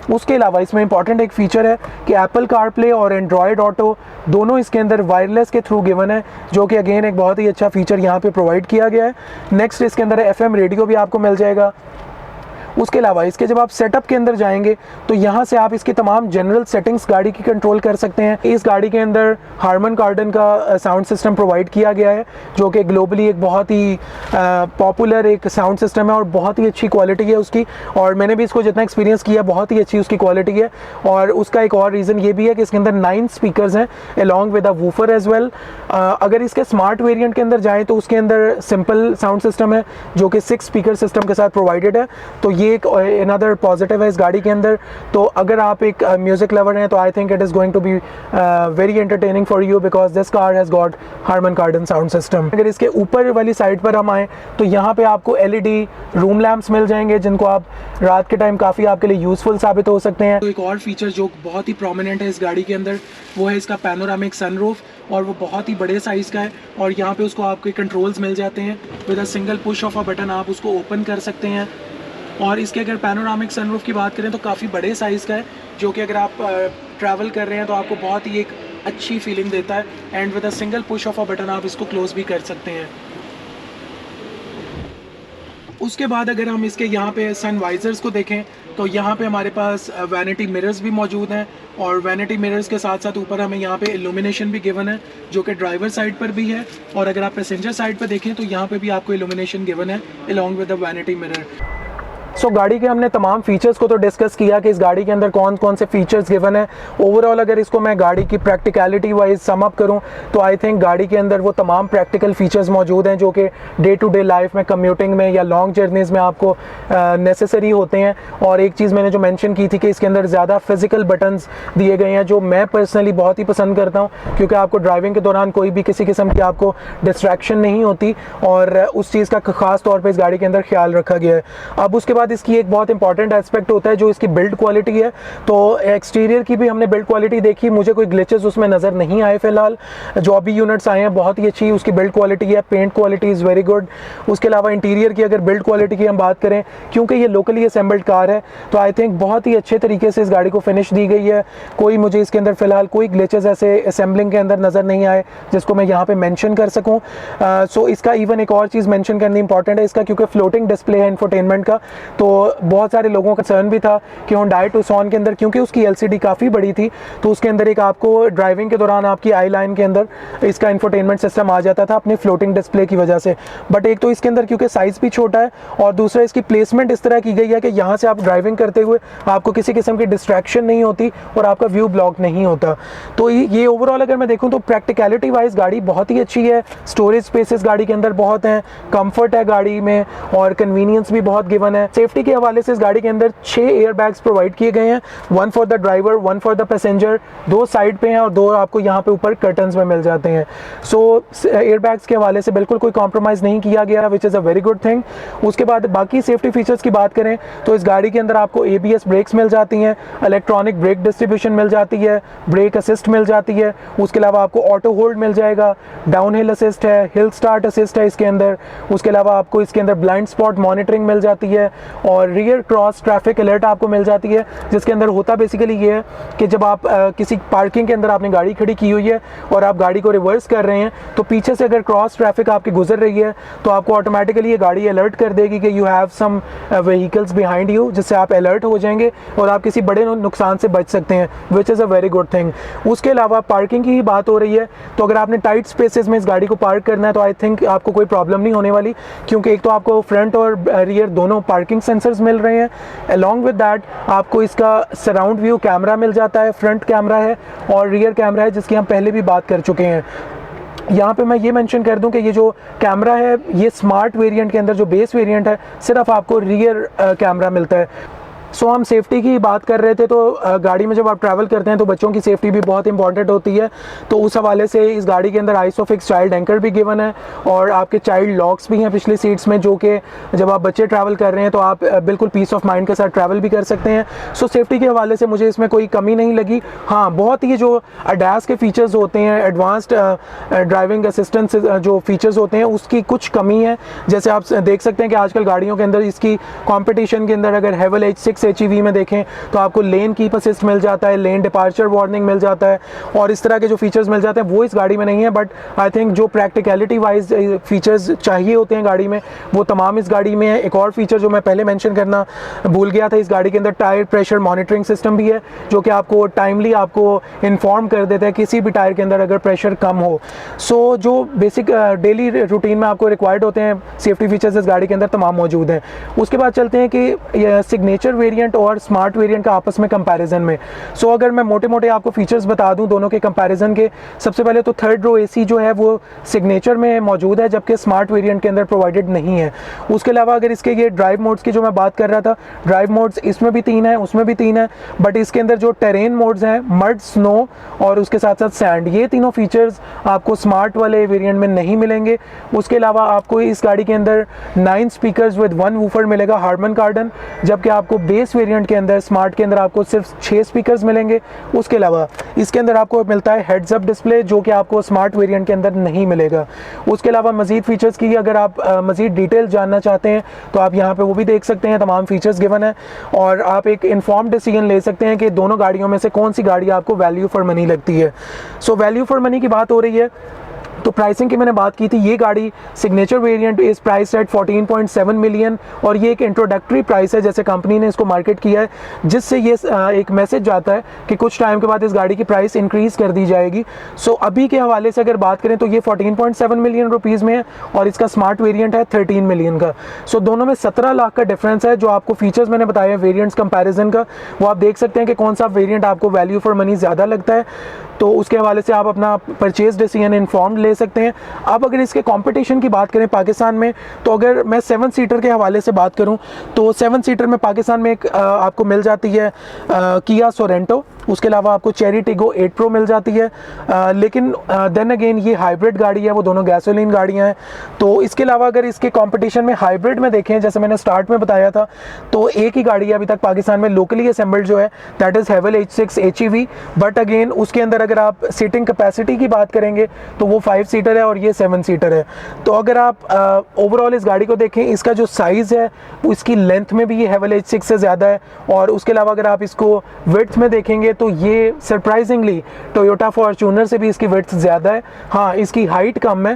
Speaker 1: उसके अलावा इसमें इंपॉर्टेंट एक फ़ीचर है कि एप्पल कारप्ले और एंड्रॉयड ऑटो दोनों इसके अंदर वायरलेस के थ्रू गिवन है जो कि अगेन एक बहुत ही अच्छा फीचर यहाँ पे प्रोवाइड किया गया है। नेक्स्ट इसके अंदर FM रेडियो भी आपको मिल जाएगा। उसके अलावा इसके जब आप सेटअप के अंदर जाएंगे तो यहाँ से आप इसकी तमाम जनरल सेटिंग्स गाड़ी की कंट्रोल कर सकते हैं। इस गाड़ी के अंदर हार्मन कार्डन का साउंड सिस्टम प्रोवाइड किया गया है जो कि ग्लोबली एक बहुत ही पॉपुलर एक साउंड सिस्टम है और बहुत ही अच्छी क्वालिटी है उसकी। और मैंने भी इसको जितना एक्सपीरियंस किया बहुत ही अच्छी उसकी क्वालिटी है। और उसका एक और रीज़न ये भी है कि इसके अंदर 9 स्पीकर्स हैं along with a woofer as well. अगर इसके स्मार्ट वेरिएंट के अंदर जाएँ तो उसके अंदर सिंपल साउंड सिस्टम है जो कि 6 स्पीकर सिस्टम के साथ प्रोवाइडेड है। तो ये एक अनदर पॉजिटिव है इस गाड़ी के अंदर। तो अगर आप एक म्यूजिक लवर हैं तो I think it is going to be very entertaining for you because this car has got Harman Kardon sound system. अगर इसके ऊपर वाली साइड पर हम आएँ तो यहाँ पे आपको LED रूम लैम्प्स मिल जाएंगे जिनको आप रात के टाइम काफ़ी आपके लिए यूज़फुल साबित हो सकते हैं। तो एक और फीचर जो बहुत ही प्रोमिनेंट है इस गाड़ी के अंदर वो है इसका पैनोरामिक सनरूफ और वो बहुत ही बड़े साइज़ का है और यहाँ पे उसको आपके कंट्रोल्स मिल जाते हैं। With a single push of a button आप उसको ओपन कर सकते हैं। और इसके अगर पैनोरामिक सनरूफ की बात करें तो काफ़ी बड़े साइज़ का है जो कि अगर आप ट्रैवल कर रहे हैं तो आपको बहुत ही एक अच्छी फीलिंग देता है। And with a single push of a button आप इसको क्लोज भी कर सकते हैं। उसके बाद अगर हम इसके यहाँ पे सन वाइजर्स को देखें तो यहाँ पे हमारे पास वैनिटी मिरर्स भी मौजूद हैं और वैनिटी मिरर्स के साथ साथ ऊपर हमें यहाँ पे इल्यूमिनेशन भी गिवन है जो कि ड्राइवर साइड पर भी है। और अगर आप पैसेंजर साइड पर देखें तो यहाँ पे भी आपको इल्यूमिनेशन गिवन है along with the vanity mirror. So गाड़ी के हमने तमाम फीचर्स को तो डिस्कस किया कि इस गाड़ी के अंदर कौन कौन से फीचर्स गिवन है। ओवरऑल अगर इसको मैं गाड़ी की प्रैक्टिकलिटी वाइज सम अप करूं तो आई थिंक गाड़ी के अंदर वो तमाम प्रैक्टिकल फीचर्स मौजूद हैं जो कि डे टू डे लाइफ में कम्यूटिंग में या लॉन्ग जर्नीज़ में आपको नेसेसरी होते हैं। और एक चीज़ मैंने जो मेंशन की थी कि इसके अंदर ज़्यादा फिजिकल बटन्स दिए गए हैं जो मैं पर्सनली बहुत ही पसंद करता हूँ क्योंकि आपको ड्राइविंग के दौरान कोई भी किसी किस्म की आपको डिस्ट्रैक्शन नहीं होती और उस चीज़ का ख़ास तौर पर इस गाड़ी के अंदर ख्याल रखा गया है। अब उसके बाद बाद इसकी एक बहुत इंपॉर्टेंट एस्पेक्ट होता है जो इसकी बिल्ड क्वालिटी है। तो एक्सटीरियर की भी हमने बिल्ड क्वालिटी देखी, मुझे कोई ग्लिचेस उसमें नज़र नहीं आए फिलहाल। जो अभी यूनिट्स आए हैं बहुत ही अच्छी उसकी बिल्ड क्वालिटी है, paint quality is very good. उसके अलावा इंटीरियर की अगर बिल्ड क्वालिटी की हम बात करें, क्योंकि ये लोकली असेंबल्ड कार है, तो आई थिंक बहुत ही अच्छे तरीके से इस गाड़ी को फिनिश दी गई है। कोई मुझे इसके अंदर फिलहाल कोई ग्लिचेस ऐसे असेंबलिंग के अंदर नज़र नहीं आए जिसको मैं यहाँ पे मेंशन कर सकूँ। सो इसका इवन एक और चीज़ मेंशन करनी इंपॉर्टेंट है इसका, क्योंकि फ्लोटिंग डिस्प्ले है इंफोटेनमेंट का, तो बहुत सारे लोगों का कंसर्न भी था कि Hyundai Tucson के अंदर क्योंकि उसकी LCD काफ़ी बड़ी थी तो उसके अंदर एक आपको ड्राइविंग के दौरान आपकी आई लाइन के अंदर इसका इंफोटेनमेंट सिस्टम आ जाता था अपनी फ्लोटिंग डिस्प्ले की वजह से। बट एक तो इसके अंदर क्योंकि साइज़ भी छोटा है और दूसरा इसकी प्लेसमेंट इस तरह की गई है कि यहाँ से आप ड्राइविंग करते हुए आपको किसी किस्म की डिस्ट्रैक्शन नहीं होती और आपका व्यू ब्लॉक नहीं होता। तो ये ओवरऑल अगर मैं देखूँ तो प्रैक्टिकलिटी वाइज गाड़ी बहुत ही अच्छी है। स्टोरेज स्पेसेस गाड़ी के अंदर बहुत हैं, कंफर्ट है गाड़ी में और कन्वीनियंस भी बहुत गिवन है। सेफ्टी के हवाले से इस गाड़ी के अंदर 6 एयर बैग्स प्रोवाइड किए गए हैं, 1 for the driver, 1 for the passenger, 2 side पे हैं और 2 आपको यहाँ पे ऊपर कर्टन्स में मिल जाते हैं। सो एयर बैग्स के हवाले से बिल्कुल कोई कॉम्प्रोमाइज़ नहीं किया गया, which is a very good thing. उसके बाद बाकी सेफ्टी फीचर्स की बात करें तो इस गाड़ी के अंदर आपको ABS ब्रेक्स मिल जाती हैं, इलेक्ट्रॉनिक ब्रेक डिस्ट्रीब्यूशन मिल जाती है, ब्रेक असिस्ट मिल जाती है। उसके अलावा आपको ऑटो होल्ड मिल जाएगा, डाउन हिल असिस्ट है, हिल स्टार्ट असिस्ट है इसके अंदर। उसके अलावा आपको इसके अंदर ब्लाइंड स्पॉट मॉनिटरिंग मिल जाती है और रियर क्रॉस ट्रैफिक अलर्ट आपको मिल जाती है, जिसके अंदर होता बेसिकली ये है कि जब आप किसी पार्किंग के अंदर आपने गाड़ी खड़ी की हुई है और आप गाड़ी को रिवर्स कर रहे हैं तो पीछे से अगर क्रॉस ट्रैफिक आपकी गुजर रही है तो आपको ऑटोमेटिकली ये गाड़ी अलर्ट कर देगी कि you have some vehicles behind you, जिससे आप अलर्ट हो जाएंगे और आप किसी बड़े नुकसान से बच सकते हैं, which is a very good thing. उसके अलावा पार्किंग की ही बात हो रही है तो अगर आपने टाइट स्पेसेस में इस गाड़ी को पार्क करना है तो आई थिंक आपको कोई प्रॉब्लम नहीं होने वाली, क्योंकि एक तो आपको फ्रंट और रियर दोनों पार्किंग सेंसर्स मिल रहे हैं। अलॉन्ग विद दैट आपको इसका सराउंड व्यू कैमरा मिल जाता है, फ्रंट कैमरा है और रियर कैमरा है, जिसकी हम पहले भी बात कर चुके हैं। यहाँ पे मैं ये मेंशन कर दूं कि ये जो कैमरा है ये स्मार्ट वेरिएंट के अंदर जो बेस वेरिएंट है सिर्फ आपको रियर कैमरा मिलता है। सो हम सेफ्टी की बात कर रहे थे तो गाड़ी में जब आप ट्रैवल करते हैं तो बच्चों की सेफ्टी भी बहुत इंपॉर्टेंट होती है, तो उस हवाले से इस गाड़ी के अंदर आइसोफिक्स चाइल्ड एंकर भी गिवन है और आपके चाइल्ड लॉक्स भी हैं पिछली सीट्स में, जो कि जब आप बच्चे ट्रैवल कर रहे हैं तो आप बिल्कुल पीस ऑफ माइंड के साथ ट्रैवल भी कर सकते हैं। सो सेफ्टी के हवाले से मुझे इसमें कोई कमी नहीं लगी। हाँ, बहुत ही जो ADAS के फीचर्स होते हैं, एडवांस्ड ड्राइविंग असिस्टेंस जो फीचर्स होते हैं उसकी कुछ कमी है। जैसे आप देख सकते हैं कि आजकल गाड़ियों के अंदर इसकी कॉम्पिटिशन के अंदर अगर हेवल H6 HEV में देखें तो आपको लेन कीप असिस्ट मिल जाता है, लेन डिपार्चर वार्निंग मिल जाता है और इस तरह के जो फीचर्स मिल जाते हैं वो इस गाड़ी में नहीं है। बट आई थिंक जो प्रैक्टिकलिटी वाइज फीचर्स चाहिए होते हैं गाड़ी में वो तमाम इस गाड़ी में है। एक और फीचर जो मैं पहले मेंशन करना भूल गया था, इस गाड़ी के अंदर टायर प्रेशर मॉनिटरिंग सिस्टम भी है, जो कि आपको टाइमली आपको इन्फॉर्म कर देता है किसी भी टायर के अंदर अगर प्रेशर कम हो। सो जो बेसिक डेली रूटीन में आपको रिक्वायर्ड होते हैं सेफ्टी फीचर्स इस गाड़ी के अंदर तमाम मौजूद हैं। उसके बाद चलते हैं कि सिग्नेचर वेरिएंट और स्मार्ट वेरिएंट का आपस में कंपैरिजन में। सो अगर मैं मोटे मोटे आपको फीचर्स बता दूं दोनों के कंपैरिजन के, सबसे पहले तो थर्ड रो AC जो है वो सिग्नेचर में मौजूद है जबकि स्मार्ट वेरिएंट के अंदर प्रोवाइडेड नहीं है। उसके अलावा अगर इसके ये ड्राइव मोड्स की जो मैं बात कर रहा था, ड्राइव मोड्स इसमें भी 3 है, उसमें भी 3 है, बट इसके अंदर जो टेरेन मोड्स हैं मड, स्नो और उसके साथ साथ सैंड, ये तीनों फीचर्स आपको स्मार्ट वाले वेरिएंट में नहीं मिलेंगे। उसके अलावा आपको इस गाड़ी के अंदर 9 स्पीकर्स विद 1 वूफर मिलेगा हार्मन कार्डन, जबकि आपको बेस वेरिएंट के अंदर स्मार्ट के अंदर आपको सिर्फ 6 स्पीकर्स मिलेंगे। उसके अलावा इसके अंदर आपको मिलता है हेड्स अप डिस्प्ले, जो कि आपको स्मार्ट वेरिएंट के अंदर नहीं मिलेगा। उसके अलावा मजीद फीचर्स की अगर आप मजीद डिटेल जानना चाहते हैं तो आप यहाँ पे वो भी देख सकते हैं, तमाम फीचर्स गिवन है और आप एक इन्फॉर्म्ड डिसीजन ले सकते हैं कि दोनों गाड़ियों में से कौन सी गाड़ी आपको वैल्यू फॉर मनी लगती है। सो वैल्यू फॉर मनी की बात हो रही है तो प्राइसिंग की मैंने बात की थी, ये गाड़ी सिग्नेचर वेरिएंट इस प्राइस एट 14.7 मिलियन और ये एक इंट्रोडक्टरी प्राइस है जैसे कंपनी ने इसको मार्केट किया है, जिससे ये एक मैसेज जाता है कि कुछ टाइम के बाद इस गाड़ी की प्राइस इंक्रीज़ कर दी जाएगी। सो अभी के हवाले से अगर बात करें तो ये 14.7 मिलियन रुपीज़ में है और इसका स्मार्ट वेरिएंट है 13 मिलियन का। सो दोनों में 17 लाख का डिफरेंस है। जो आपको फीचर्स मैंने बताया वेरिएंट्स कंपैरिजन का, वो आप देख सकते हैं कि कौन सा वेरिएंट आपको वैल्यू फॉर मनी ज़्यादा लगता है, तो उसके हवाले से आप अपना परचेज डिसीजन इन्फॉर्म्ड ले सकते हैं। अब अगर इसके कंपटीशन की बात करें पाकिस्तान में, तो अगर मैं 7 सीटर के हवाले से बात करूं तो 7 सीटर में पाकिस्तान में एक आपको मिल जाती है किया सोरेंटो, उसके अलावा आपको चेरी टिगो 8 प्रो मिल जाती है। लेकिन देन अगेन ये हाइब्रिड गाड़ी है, वो दोनों गैसोलीन गाड़ियाँ हैं। तो इसके अलावा अगर इसके कंपटीशन में हाइब्रिड में देखें, जैसे मैंने स्टार्ट में बताया था, तो एक ही गाड़ी है अभी तक पाकिस्तान में लोकली असेंबल्ड जो है, that is Haval H6 HEV। But again उसके अंदर अगर आप सीटिंग कैपेसिटी की बात करेंगे तो वो 5 सीटर है और ये 7 सीटर है। तो अगर आप ओवरऑल इस गाड़ी को देखें, इसका जो साइज़ है उसकी लेंथ में भी ये हेवल H6 से ज़्यादा है, और उसके अलावा अगर आप इसको विड्थ में देखेंगे तो ये सरप्राइजिंगली टोयोटा फॉर्च्यूनर से भी इसकी विड्थ ज़्यादा है। हाँ, इसकी हाइट कम है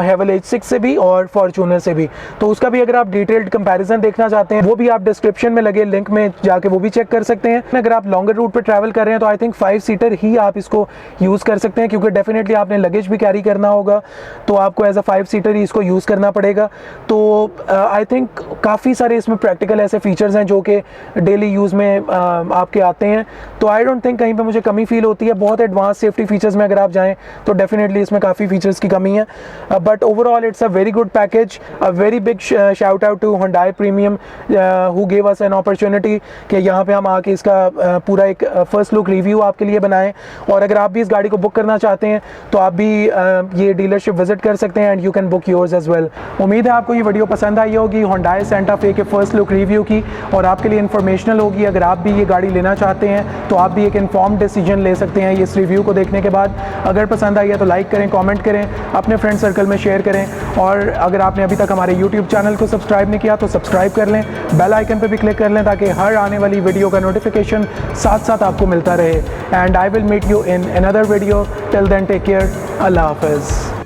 Speaker 1: हेवल H6 से भी और फॉर्च्यूनर से भी। तो उसका भी अगर आप डिटेल्ड कंपैरिजन देखना चाहते हैं, वो भी आप डिस्क्रिप्शन में लगे लिंक में जाके वो भी चेक कर सकते हैं। अगर आप लॉन्गर रूट पे ट्रैवल कर रहे हैं तो आई थिंक 5 सीटर ही आप इसको यूज़ कर सकते हैं, क्योंकि डेफिनेटली आपने लगेज भी कैरी करना होगा, तो आपको एज अ 5 सीटर ही इसको यूज़ करना पड़ेगा। तो आई थिंक काफ़ी सारे इसमें प्रैक्टिकल ऐसे फीचर्स हैं जो कि डेली यूज़ में आपके आते हैं। तो आई डोंट थिंक कहीं पे मुझे कमी फील होती है। बहुत एडवांस सेफ्टी फीचर्स में अगर आप जाएं तो डेफिनेटली इसमें काफ़ी फीचर्स की कमी है, but overall it's a very good package. A very big shout out to Hyundai premium who gave us an opportunity कि यहाँ पे हम आके इसका पूरा एक फर्स्ट लुक रिव्यू आपके लिए बनाएं। और अगर आप भी इस गाड़ी को बुक करना चाहते हैं तो आप भी ये डीलरशिप विजिट कर सकते हैं, and you can book yours as well. उम्मीद है आपको ये वीडियो पसंद आई होगी Hyundai Santa Fe के फर्स्ट लुक रिव्यू की, और आपके लिए इन्फॉर्मेशनल होगी। अगर आप भी ये गाड़ी लेना चाहते हैं तो आप भी एक इन्फॉर्म्ड डिसीजन ले सकते हैं इस रिव्यू को देखने के बाद। अगर पसंद आई है तो लाइक करें, कमेंट करें, अपने फ्रेंड सर्कल में शेयर करें, और अगर आपने अभी तक हमारे यूट्यूब चैनल को सब्सक्राइब नहीं किया तो सब्सक्राइब कर लें, बेल आइकन पर भी क्लिक कर लें ताकि हर आने वाली वीडियो का नोटिफिकेशन साथ साथ आपको मिलता रहे। And I will meet you in another video. Till then take care, अल्लाह हाफिज़।